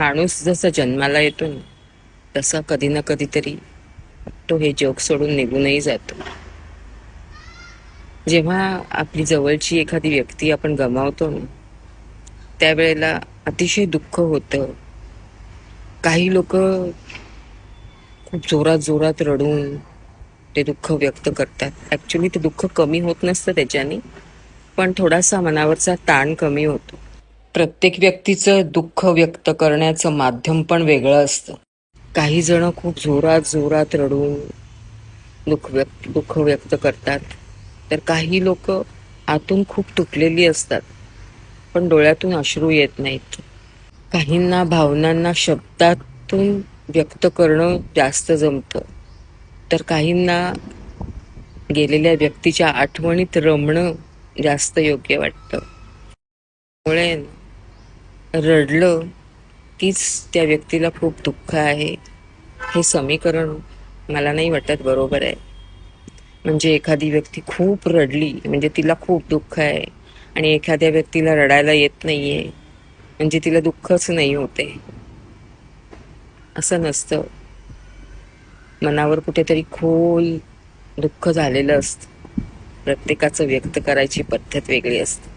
माणूस जसा जन्माला येतो ना, तसा कधी ना कधीतरी तो हे जग सोडून निघूनही जातो. जेव्हा आपली जवळची एखादी व्यक्ती आपण गमावतो ना, त्यावेळेला अतिशय दुःख होतं. काही लोक खूप जोरात जोरात रडून ते दुःख व्यक्त करतात. ऍक्च्युली ते दुःख कमी होत नसतं त्याच्याने, पण थोडासा मनावरचा ताण कमी होतो. प्रत्येक व्यक्तीचं दुःख व्यक्त करण्याचं माध्यम पण वेगळं असतं. काही जण खूप जोरात जोरात रडून दुःख व्यक्त करतात, तर काही लोक आतून खूप तुटलेली असतात, पण डोळ्यातून अश्रू येत नाहीत. काहींना भावनांना शब्दातून व्यक्त करणं जास्त जमतं, तर काहींना गेलेल्या व्यक्तीच्या आठवणीत रमणं जास्त योग्य वाटतं. त्यामुळे रडलं तीच त्या व्यक्तीला खूप दुःख आहे, हे समीकरण मला नाही वाटत बरोबर आहे. म्हणजे एखादी व्यक्ती खूप रडली म्हणजे तिला खूप दुःख आहे, आणि एखाद्या व्यक्तीला रडायला येत नाहीये म्हणजे तिला दुःखच नाही होते, असं नसतं. मनावर कुठेतरी खोल दुःख झालेलं असतं. प्रत्येकाचं व्यक्त करायची पद्धत वेगळी असते.